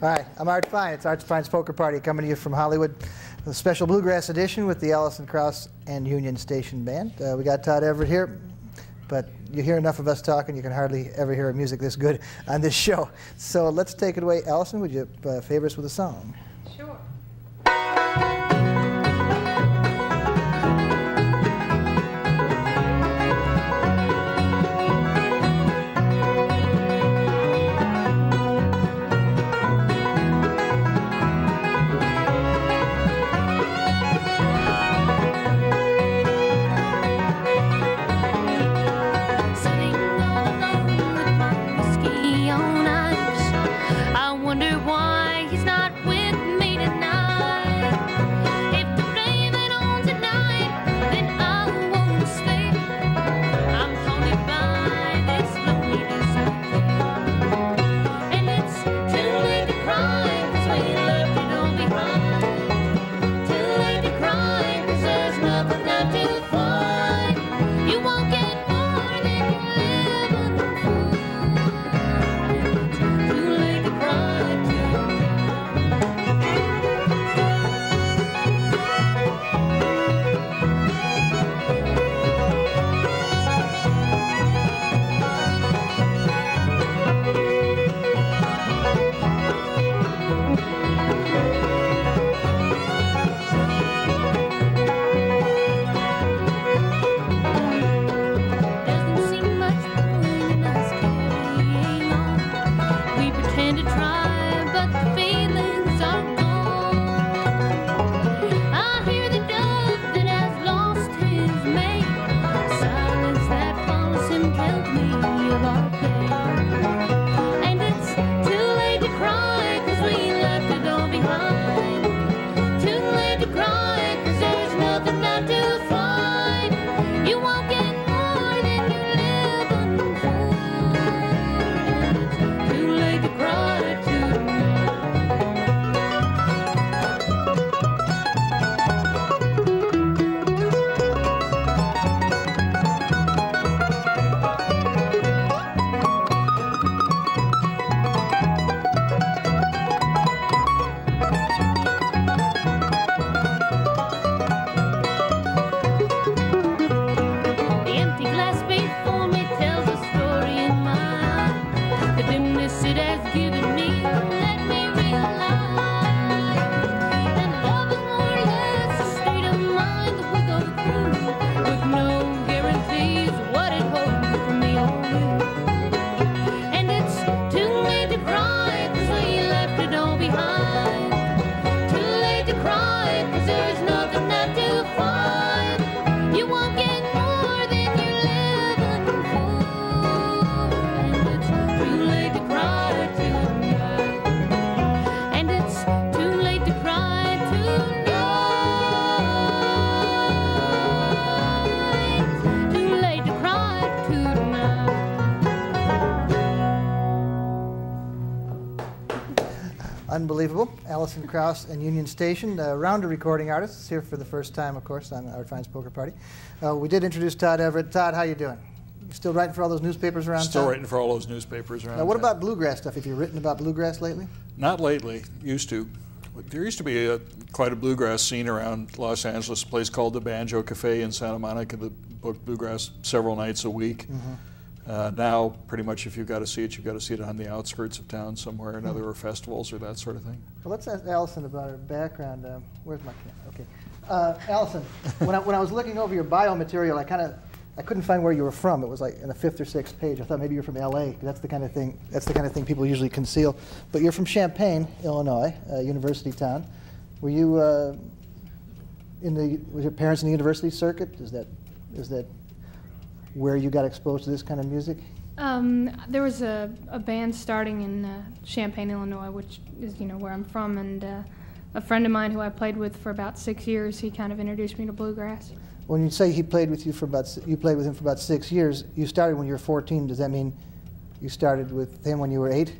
All right, I'm Art Fein. It's Art Fein's Poker Party coming to you from Hollywood. A special bluegrass edition with the Alison Krauss and Union Station Band. We got Todd Everett here, but you hear enough of us talking, you can hardly ever hear music this good on this show. So let's take it away. Alison, would you favor us with a song? Sure. Unbelievable. Alison Krauss and Union Station, round of recording artists, here for the first time, of course, on Art Fein's Poker Party. We did introduce Todd Everett. Todd, how you doing? You still writing for all those newspapers around Still town? writing for all those newspapers around What town. about bluegrass stuff? Have you written about bluegrass lately? Not lately. Used to. There used to be quite a bluegrass scene around Los Angeles, a place called the Banjo Cafe in Santa Monica that booked bluegrass several nights a week. Mm-hmm. Now, pretty much if you've got to see it, you've got to see it on the outskirts of town somewhere, or other festivals or that sort of thing. Well, let's ask Alison about her background. Where's my camera? Okay. Alison, when I was looking over your bio material, I couldn't find where you were from. It was like in the 5th or 6th page. I thought maybe you're from L.A. That's the kind of thing people usually conceal. But you're from Champaign, Illinois, university town. Were you was your parents in the university circuit? Is that where you got exposed to this kind of music? There was a band starting in Champaign, Illinois, which is where I'm from, and a friend of mine who I played with for about 6 years, he kind of introduced me to bluegrass. When you say you played with him for about 6 years, you started when you were 14. Does that mean you started with him when you were 8?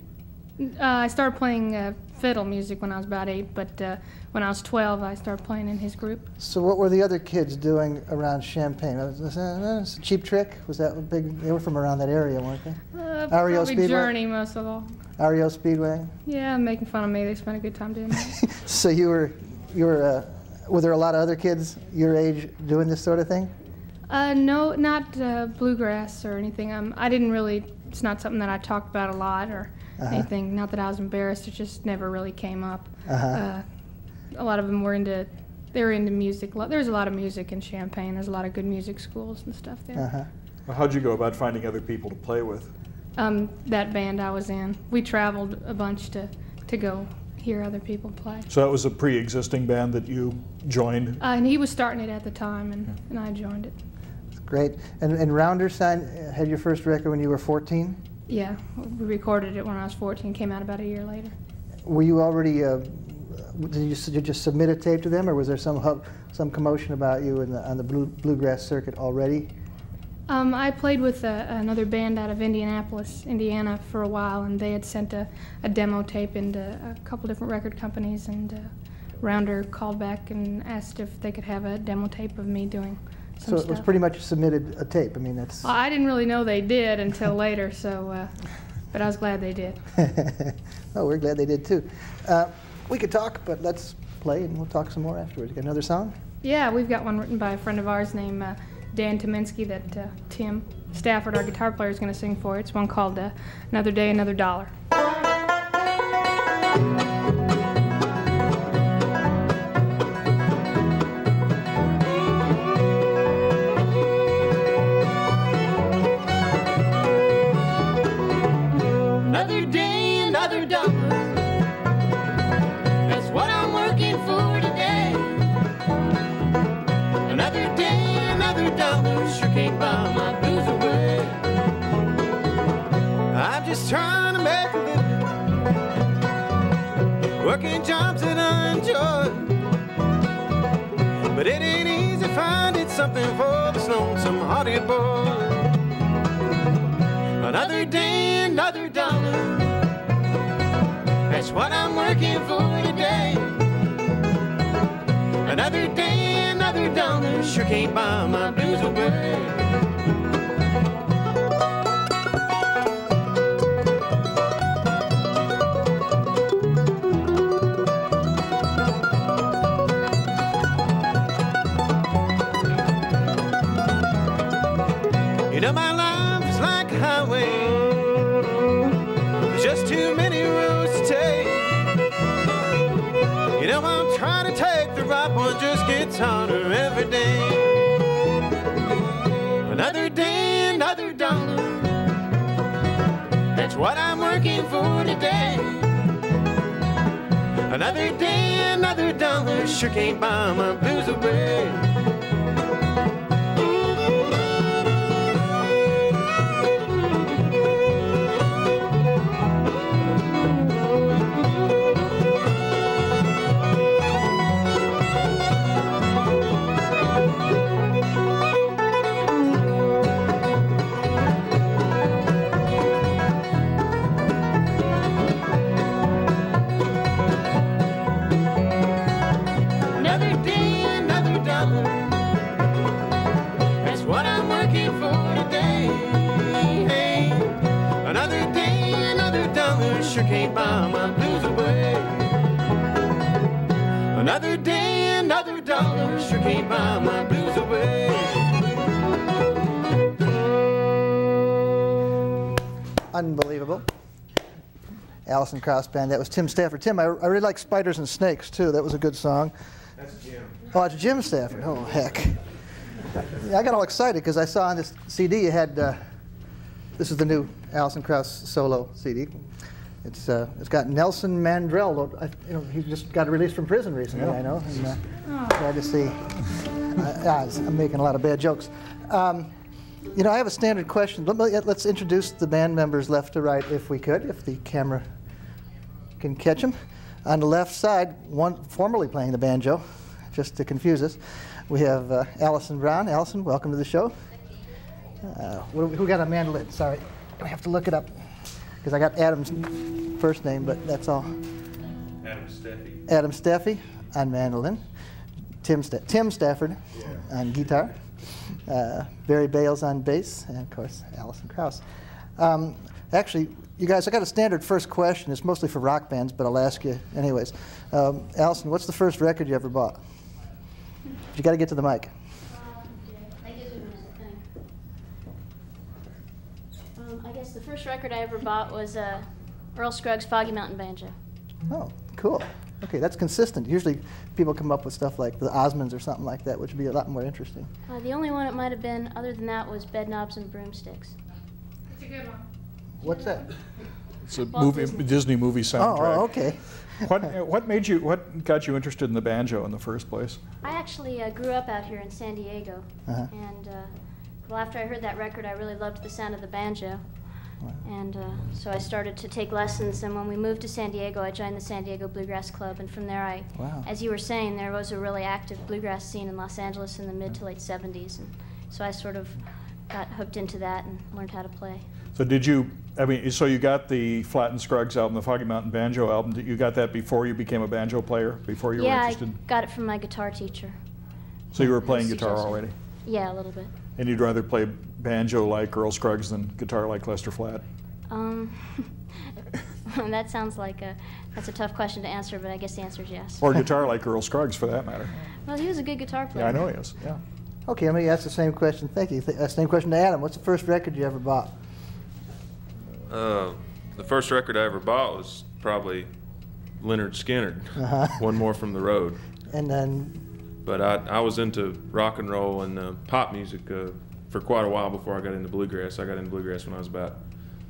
I started playing fiddle music when I was about 8, but when I was 12, I started playing in his group. So what were the other kids doing around Champaign? Was that a Cheap Trick? Was that a big? They were from around that area, weren't they? REO Probably Speedway? Journey most of all. REO Speedway? Yeah, making fun of me. They spent a good time doing that. So were there a lot of other kids your age doing this sort of thing? No, not bluegrass or anything. I didn't really, it's not something that I talked about a lot or anything. Not that I was embarrassed, it just never really came up. A lot of them were into music. There's a lot of music in Champaign. There's a lot of good music schools and stuff there. Well, how'd you go about finding other people to play with? That band I was in. We traveled a bunch to go hear other people play. So that was a pre-existing band that you joined? And he was starting it at the time, and I joined it. Great. And Rounder had your first record when you were 14? Yeah, we recorded it when I was 14, came out about a year later. Were you already, did you just submit a tape to them, or was there some commotion about you on the bluegrass circuit already? I played with another band out of Indianapolis, Indiana for a while, and they had sent a demo tape into a couple different record companies, and Rounder called back and asked if they could have a demo tape of me doing some stuff. So it was pretty much submitted a tape. I mean, that's... Well, I didn't really know they did until later, so, but I was glad they did. Oh, we're glad they did too. We could talk, but let's play and we'll talk some more afterwards. Got another song? Yeah, we've got one written by a friend of ours named Dan Tominski that Tim Stafford, our guitar player, is going to sing for. It's one called Another Day, Another Dollar. Another day, another dollar. That's what I'm working for today. Another day, another dollar. Sure can't buy my blues away. I'm just trying to make a living, working jobs that I enjoy. But it ain't easy finding something for this lonesome-hearted boy. Another day, another dollar. That's what I'm working for today. Another day, another dollar. Sure can't buy my blues away. You know my life is like a highway. There's just too many roads to take. You know I'm trying to take the right one, just gets harder every day. Another day, another dollar. That's what I'm working for today. Another day, another dollar. Sure can't buy my blues away. Sure can't buy my blues away. Another day, another dollar. Sure can't buy my blues away. Unbelievable. Alison Krauss Band. That was Tim Stafford. Tim, I really like Spiders and Snakes too. That was a good song. That's Jim. Oh, it's Jim Stafford. Oh, heck. Yeah, I got all excited because I saw on this CD you had, this is the new Alison Krauss solo CD. It's got Nelson Mandrell. He just got released from prison recently. Yeah. I know. And, glad to see. I'm making a lot of bad jokes. I have a standard question. Let's introduce the band members left to right, if we could, if the camera can catch them. On the left side, one formerly playing the banjo, just to confuse us, we have Alison Brown. Alison, welcome to the show. Who got a mandolin? Sorry, I have to look it up because I got Adam's first name, but that's all. Adam Steffey. Adam Steffey on mandolin. Tim Stafford on guitar. Barry Bales on bass, and of course Alison Krauss. Actually, you guys, I got a standard first question. It's mostly for rock bands, but I'll ask you anyways. Alison, what's the first record you ever bought? You got to get to the mic. I guess the first record I ever bought was Earl Scruggs' Foggy Mountain Banjo. Oh, cool. Okay, that's consistent. Usually people come up with stuff like the Osmonds or something like that, which would be a lot more interesting. The only one it might have been, other than that, was Bedknobs and Broomsticks. It's a good one. What's that? It's a Disney movie soundtrack. Oh, okay. What got you interested in the banjo in the first place? I actually grew up out here in San Diego, and well, after I heard that record, I really loved the sound of the banjo. And so I started to take lessons, and when we moved to San Diego, I joined the San Diego Bluegrass Club, and from there as you were saying, there was a really active bluegrass scene in Los Angeles in the mid to late 70s, and so I sort of got hooked into that and learned how to play. So so you got the Flatt and Scruggs album, the Foggy Mountain Banjo album. You got that before you became a banjo player, before you were interested? Yeah, I got it from my guitar teacher. So you were playing guitar already? Yeah, a little bit. And you'd rather play banjo like Earl Scruggs than guitar like Lester Flatt? That sounds like that's a tough question to answer, but I guess the answer is yes. Or guitar like Earl Scruggs, for that matter. Well, he was a good guitar player. Yeah, I know he is, yeah. Okay, let me ask the same question. Thank you. Same question to Adam. What's the first record you ever bought? The first record I ever bought was probably Leonard Skinner, One More from the Road. And then... But I was into rock and roll and pop music for quite a while before I got into bluegrass. I got into bluegrass when I was about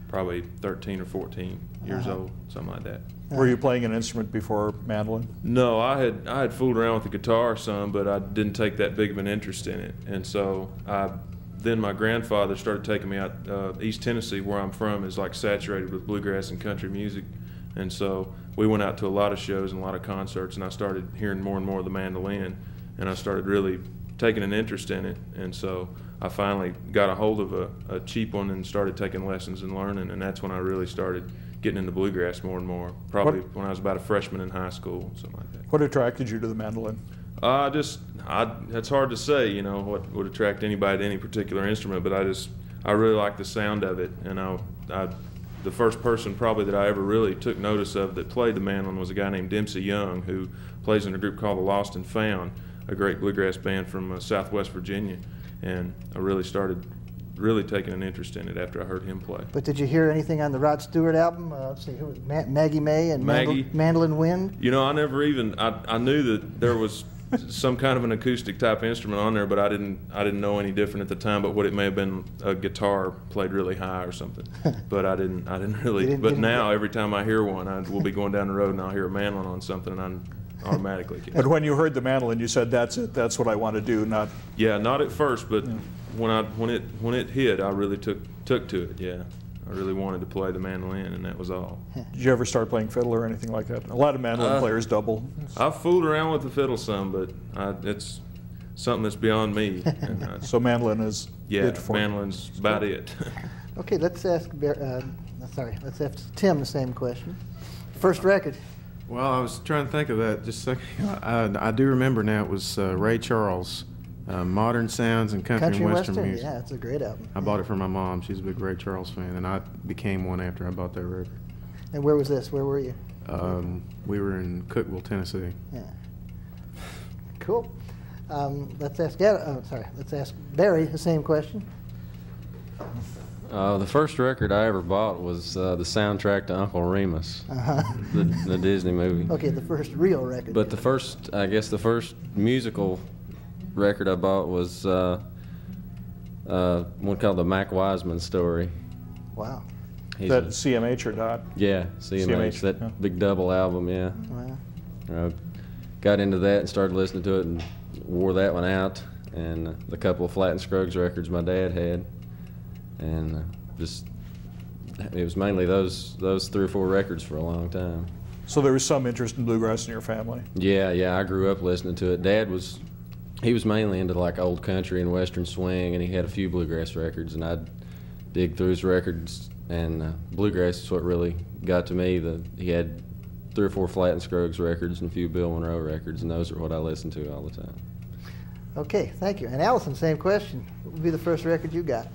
probably 13 or 14 years old, something like that. Were you playing an instrument before mandolin? No, I had fooled around with the guitar some, but I didn't take that big of an interest in it. And so then my grandfather started taking me out. East Tennessee, where I'm from, is like saturated with bluegrass and country music. And so we went out to a lot of shows and a lot of concerts, and I started hearing more and more of the mandolin, and I started really taking an interest in it. And so I finally got a hold of a cheap one and started taking lessons and learning, and that's when I really started getting into bluegrass more and more, probably when I was about a freshman in high school, something like that. What attracted you to the mandolin? It's hard to say, you know, what would attract anybody to any particular instrument, but I really like the sound of it, and the first person probably that I ever really took notice of that played the mandolin was a guy named Dempsey Young, who plays in a group called the Lost and Found, a great bluegrass band from Southwest Virginia, and I really started taking an interest in it after I heard him play. But did you hear anything on the Rod Stewart album? Let's see, who was Maggie May and Mandolin Wind? You know, I knew that there was some kind of an acoustic type instrument on there, but I didn't know any different at the time. But what it may have been, a guitar played really high or something. But I didn't really. But now every time I hear one, we'll be going down the road and I'll hear a mandolin on something, and I'm automatically. But when you heard the mandolin, you said, "That's it. That's what I want to do." Not. Yeah, not at first, but when it hit, I really took to it. Yeah. I really wanted to play the mandolin, and that was all. Did you ever start playing fiddle or anything like that? A lot of mandolin players double. I've fooled around with the fiddle some, but it's something that's beyond me. And so mandolin is it for mandolin's about it. Okay, let's ask Tim the same question. First record. Well, I was trying to think of that just a second. I do remember now. It was Ray Charles. Modern Sounds and Country and Western Music. Yeah, it's a great album. I bought it for my mom. She's a big Ray Charles fan, and I became one after I bought that record. And where was this? Where were you? We were in Cookeville, Tennessee. Yeah. Cool. Let's ask Barry the same question. The first record I ever bought was the soundtrack to Uncle Remus, the Disney movie. Okay, the first real record. But the first musical record I bought was one called the Mac Wiseman Story. Wow. That CMH or Dot? Yeah, CMH, that big double album, yeah. Wow. Got into that and started listening to it and wore that one out, and the couple of Flatt and Scruggs records my dad had, and it was mainly those 3 or 4 records for a long time. So there was some interest in bluegrass in your family? Yeah, I grew up listening to it. Dad was mainly into like old country and western swing, and he had a few bluegrass records, and I'd dig through his records, and bluegrass is what really got to me. He had 3 or 4 Flat and Scruggs records and a few Bill Monroe records, and those are what I listen to all the time. Okay, thank you. And Alison, same question. What would be the first record you got?